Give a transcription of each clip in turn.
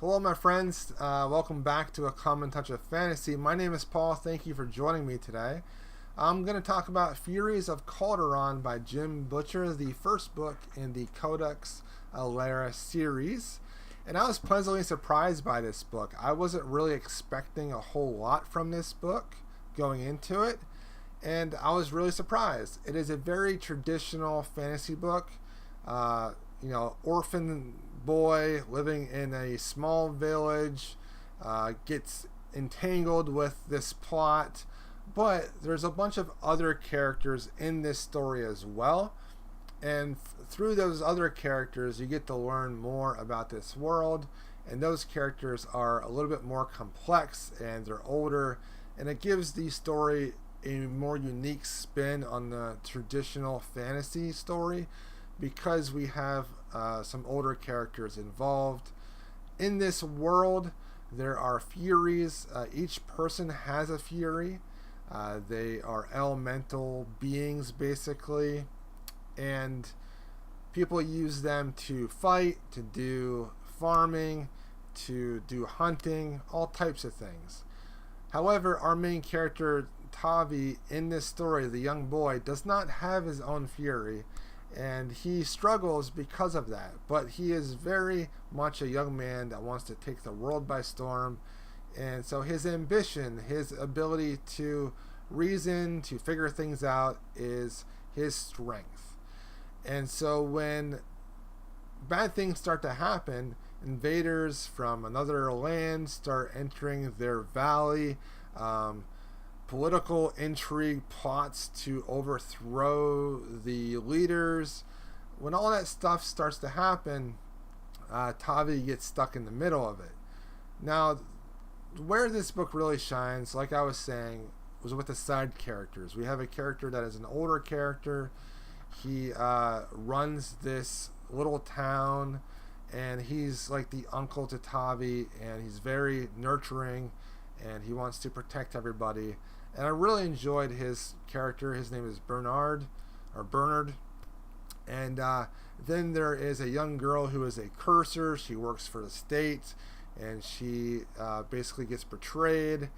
Hello, my friends. Welcome back to A Common Touch of Fantasy. My name is Paul. Thank you for joining me today. I'm going to talk about Furies of Calderon by Jim Butcher, the first book in the Codex Alera series. And I was pleasantly surprised by this book. I wasn't really expecting a whole lot from this book going into it, and I was really surprised. It is a very traditional fantasy book. Orphan boy living in a small village gets entangled with this plot, but there's a bunch of other characters in this story as well, and through those other characters you get to learn more about this world, and those characters are a little bit more complex and they're older, and it gives the story a more unique spin on the traditional fantasy story because we have some older characters involved. In this world, there are Furies. Each person has a Fury. They are elemental beings, basically, and people use them to fight, to do farming, to do hunting, all types of things. However, our main character, Tavi, in this story, the young boy, does not have his own Fury, and he struggles because of that. But he is very much a young man that wants to take the world by storm, and so his ambition, his ability to reason, to figure things out, is his strength. And so when bad things start to happen, invaders from another land start entering their valley, political intrigue plots to overthrow the leaders. When all that stuff starts to happen, Tavi gets stuck in the middle of it. Now, where this book really shines, like I was saying, was with the side characters. We have a character that is an older character. He runs this little town, and he's like the uncle to Tavi, and he's very nurturing, and he wants to protect everybody. And I really enjoyed his character. His name is Bernard. And then there is a young girl who is a cursor. She works for the state, and she basically gets betrayed,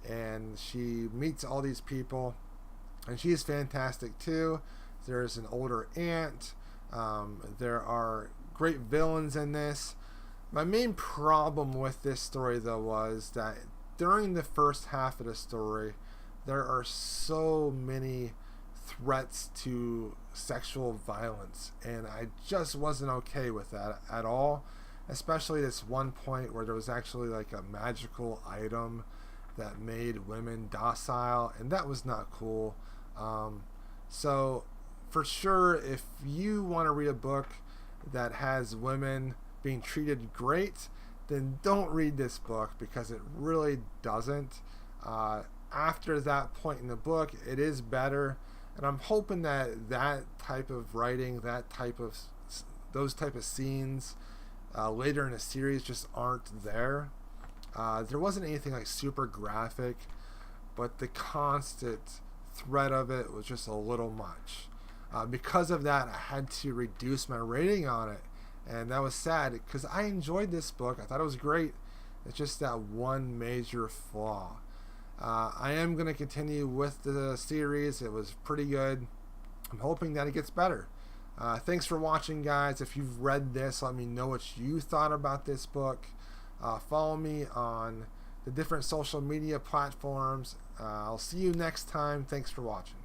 and she meets all these people, and she's fantastic too. There's an older aunt. There are great villains in this. My main problem with this story, though, was that during the first half of the story, there are so many threats to sexual violence, and I just wasn't okay with that at all, especially this one point where there was actually like a magical item that made women docile, and that was not cool. So for sure, if you want to read a book that has women being treated great, then don't read this book, because it really doesn't. After that point in the book, it is better, and I'm hoping that that type of writing, those type of scenes later in the series just aren't there. There wasn't anything like super graphic, but the constant threat of it was just a little much. Because of that, I had to reduce my rating on it, and that was sad because I enjoyed this book. I thought it was great. It's just that one major flaw. I am going to continue with the series. It was pretty good. I'm hoping that it gets better. Thanks for watching, guys. If you've read this, let me know what you thought about this book. Follow me on the different social media platforms. I'll see you next time. Thanks for watching.